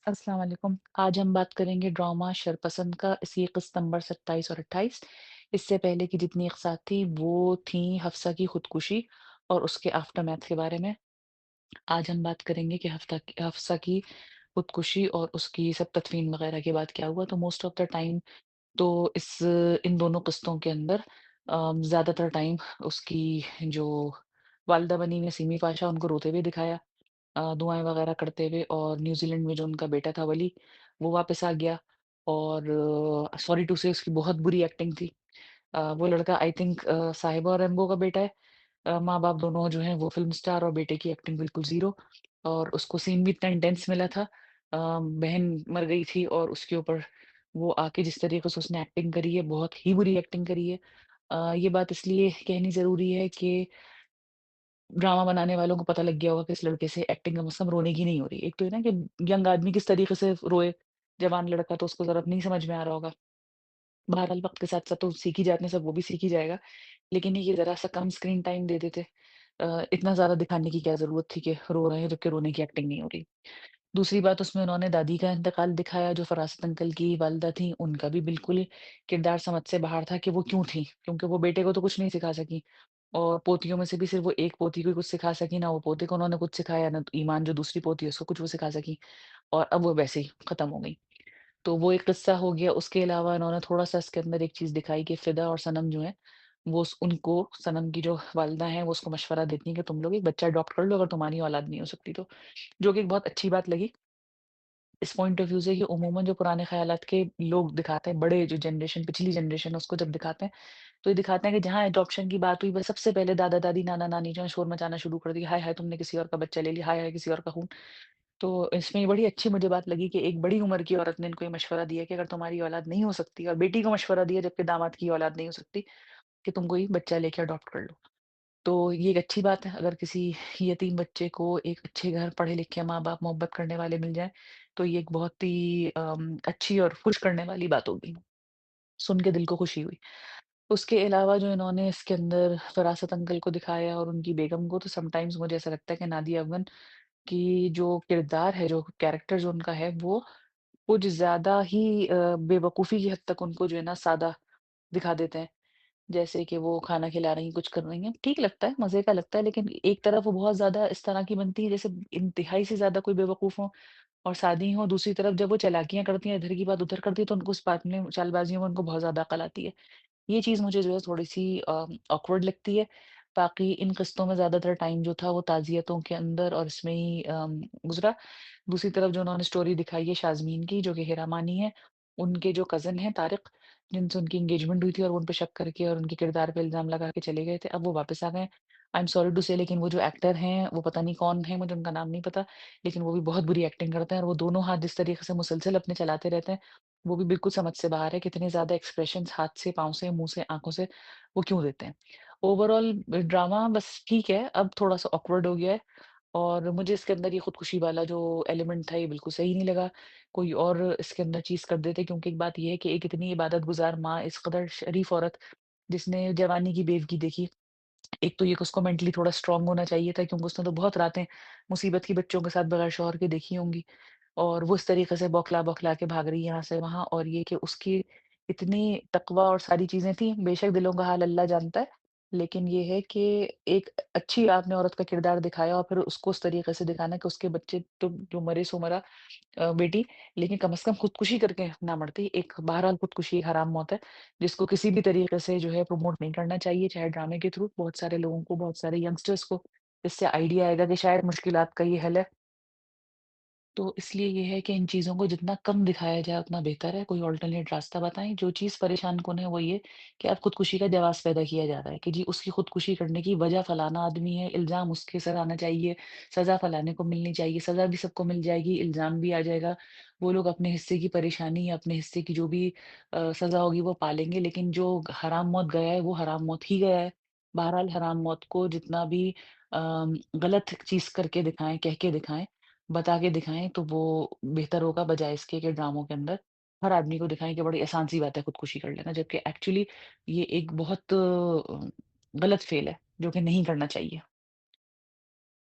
अस्सलाम वालेकुम। आज हम बात करेंगे ड्रामा शरपसंद का इसी 21 नंबर 27 और 28। इससे पहले की जितनी अक़सात थी वो थी हफ्सा की खुदकुशी और उसके आफ्टरमैथ के बारे में। आज हम बात करेंगे कि हफ्सा की खुदकुशी और उसकी सब तदफ़ीन वग़ैरह के बाद क्या हुआ। तो मोस्ट ऑफ़ द टाइम तो इन दोनों किस्तों के अंदर ज़्यादातर टाइम उसकी जो वालिदा बनी हुई सिमी पाशा उनको रोते हुए दिखाया। दुआएँ वग़ैरह करते हुए और न्यूज़ीलैंड में जो उनका बेटा था वली, वो वापस आ गया और सॉरी टू से उसकी बहुत बुरी एक्टिंग थी। वो लड़का आई थिंक साहिबा और रेम्बो का बेटा है। माँ-बाप दोनों जो हैं वो फ़िल्म स्टार और बेटे की एक्टिंग बिल्कुल ज़ीरो और उसको सीन भी इतना इंटेंस मिला था। बहन मर गई थी और उसके ऊपर वो आके जिस तरीके से उसने एक्टिंग करी है, बहुत ही बुरी एक्टिंग करी है। ये बात इसलिए कहनी ज़रूरी है कि ड्रामा बनाने वालों को पता लग गया होगा कि इस लड़के से एक्टिंग कम से कम रोने की नहीं हो रही। एक तो ये ना कि यंग आदमी किस तरीके से रोए, जवान लड़का तो उसको ज़रा नहीं समझ में आ रहा होगा। बहरहाल वक़्त के साथ-साथ तो सीख ही जाते हैं सब, वो भी सीख ही जाएगा। लेकिन ये ज़रा-सा कम स्क्रीन टाइम दे देते। इतना ज़्यादा दिखाने की क्या ज़रूरत थी कि रो रहे हैं जबकि रोने की एक्टिंग नहीं हो रही। दूसरी बात उसमें उन्होंने दादी का इंतकाल दिखाया जो फ़रासत अंकल की वालिदा थीं, उनका भी बिल्कुल किरदार समझ से बाहर था कि वो क्यों थीं? क्योंकि वो बेटे को तो कुछ नहीं सिखा सकीं और पोतियों में से भी सिर्फ़ वो एक पोती को ही कुछ सिखा सकीं, ना वो पोते को उन्होंने कुछ सिखाया, ना तो ईमान जो दूसरी पोती है उसको कुछ वो सिखा सकीं और अब वो वैसे ही ख़त्म हो गई। तो वो एक किस्सा हो गया, उसके अलावा इन्होंने थोड़ा-सा इसके अंदर एक चीज़ दिखाई कि फ़िदा और सनम जो हैं, वो उस उनको सनम की जो वालिदा हैं, वो उसको मशवरा देती हैं कि तुम लोग एक बच्चा अडॉप्ट कर लो अगर तुम्हारी औलाद नहीं हो सकती तो, जो कि एक बहुत अच्छी बात लगी। इस पॉइंट ऑफ व्यू से कि उमूमन जो पुराने ख़यालात के लोग दिखाते हैं, बड़े जो जनरेशन पिछली जनरेशन है उसको जब दिखाते हैं, तो ये दिखाते हैं कि जहाँ एडॉप्शन की बात हुई बस सबसे पहले दादा-दादी, नाना-नानी जो है शोर मचाना शुरू कर दिया, हाय हाय तुमने किसी और का बच्चा ले लिया, हाय हाय किसी और का खून। तो इसमें ये बड़ी अच्छी मुझे बात लगी कि एक बड़ी उम्र की औरत ने इनको ये मशवरा दिया कि अगर तुम्हारी औलाद नहीं हो सकती और बेटी को मशवरा दिया जबकि दामाद की औलाद नहीं हो सकती, कि तुम कोई बच्चा लेके अडॉप्ट कर लो। तो ये एक अच्छी बात है, अगर किसी यतीम बच्चे को एक अच्छे घर, पढ़े-लिखे माँ-बाप, मोहब्बत करने वाले मिल जाएँ, तो ये एक बहुत ही अच्छी और खुश करने वाली बात होगी। सुन के दिल को खुशी हुई। उसके अलावा जो इन्होंने इसके अंदर फ़रासत अंकल को दिखाया और उनकी बेगम को, तो समटाइम्स मुझे ऐसा लगता है कि नादिया अफ़ग़न की जो किरदार है, जो कैरेक्टर जो उनका है, वो कुछ ज़्यादा ही बेवकूफ़ी की हद तक उनको जो है ना सादा दिखा देते हैं। जैसे कि वो खाना खिला रही हैं, कुछ कर रही हैं, ठीक लगता है, मज़े का लगता है, लेकिन एक तरफ वो बहुत ज़्यादा इस तरह की बनती है जैसे इंतहाई से ज़्यादा कोई बेवकूफ़ हो और सादी हो, दूसरी तरफ जब वो चालाकियाँ करती हैं, इधर की बात उधर करती है, तो उनको उस बात में चालबाज़ियों में उनको बहुत ज़्यादा अकल आती है। ये चीज़ मुझे जो है थोड़ी-सी ऑकवर्ड लगती है। बाकी इन किस्तों में ज़्यादातर टाइम जो था वो ताज़ियतों के अंदर और इसमें ही गुज़रा। दूसरी तरफ जो उन्होंने स्टोरी दिखाई है शाज़मीन की जो कि हेरा मानी है, उनके जो कज़िन हैं तारिक, जिनसे उनकी एंगेजमेंट हुई थी और वो उन पे शक करके और उनके किरदार पे इल्ज़ाम लगा के चले गए थे, अब वो वापस आ गए हैं। आई एम सॉरी टू से लेकिन वो जो एक्टर हैं, वो पता नहीं कौन है, मुझे उनका नाम नहीं पता, लेकिन वो भी बहुत बुरी एक्टिंग करते हैं और वो दोनों हाथ जिस तरीके से मुसलसल अपने चलाते रहते हैं, वो भी बिल्कुल समझ से बाहर है, कितने ज़्यादा एक्सप्रेशंस हाथ से, पाँव से, मुँह से, आँखों से वो क्यों देते हैं। ओवरऑल ड्रामा बस ठीक है, अब थोड़ा-सा ऑकवर्ड हो गया है और मुझे इसके अंदर ये खुदकुशी वाला जो एलिमेंट था, ये बिल्कुल सही नहीं लगा। कोई और इसके अंदर चीज़ कर देते क्योंकि एक बात ये है कि एक इतनी इबादतगुज़ार माँ, इस कदर शरीफ औरत, जिसने जवानी की बेवगी देखी, एक तो ये कि उसको मेंटली थोड़ा स्ट्रॉन्ग होना चाहिए था क्योंकि उसने तो बहुत रातें मुसीबत की बच्चों के साथ बगैर शौहर के देखी होंगी। और वो इस तरीके से बौखला-बौखला के भाग रही है यहाँ से वहाँ और ये कि उसकी इतनी तक़वा और सारी चीज़ें थी, बेशक दिलों का हाल अल्लाह जानता है। लेकिन ये है कि एक अच्छी आपने औरत का किरदार दिखाया और फिर उसको उस तरीके से दिखाना कि उसके बच्चे तो जो मरे सो मरा बेटी, लेकिन कम से कम खुदकुशी करके ना मरती। एक बहरहाल खुदकुशी एक हराम मौत है, जिसको किसी भी तरीके से जो है प्रमोट नहीं करना चाहिए, चाहे ड्रामे के थ्रू। बहुत सारे लोगों को, बहुत सारे यंगस्टर्स को इससे आइडिया आएगा कि शायद मुश्किलात का ये हल है। तो इसलिए ये है कि इन चीज़ों को जितना कम दिखाया जाए उतना बेहतर है। कोई अल्टरनेट रास्ता बताएँ। जो चीज़ परेशान-कुन है वो ये कि अब खुदकुशी का जवाज़ पैदा किया जा रहा है कि जी उसकी खुदकुशी करने की वजह फलाना आदमी है, इल्ज़ाम उसके सर आना चाहिए, सज़ा फलाने को मिलनी चाहिए, सज़ा भी सबको मिल जाएगी, इल्ज़ाम भी आ जाएगा। वो लोग अपने हिस्से की परेशानी या अपने हिस्से की जो भी सज़ा होगी वो पालेंगे, लेकिन जो हराम मौत गया है वो हराम मौत ही गया है। बहरहाल हराम मौत को जितना भी गलत चीज़ करके दिखाएँ, कह के दिखाएँ, बता के दिखाएँ तो वो बेहतर होगा बजाए इसके कि ड्रामों के अंदर हर आदमी को दिखाएँ कि बड़ी आसान सी बात है खुदकुशी कर लेना, जबकि एक्चुअली ये एक बहुत गलत फ़ेल है, जो कि नहीं करना चाहिए।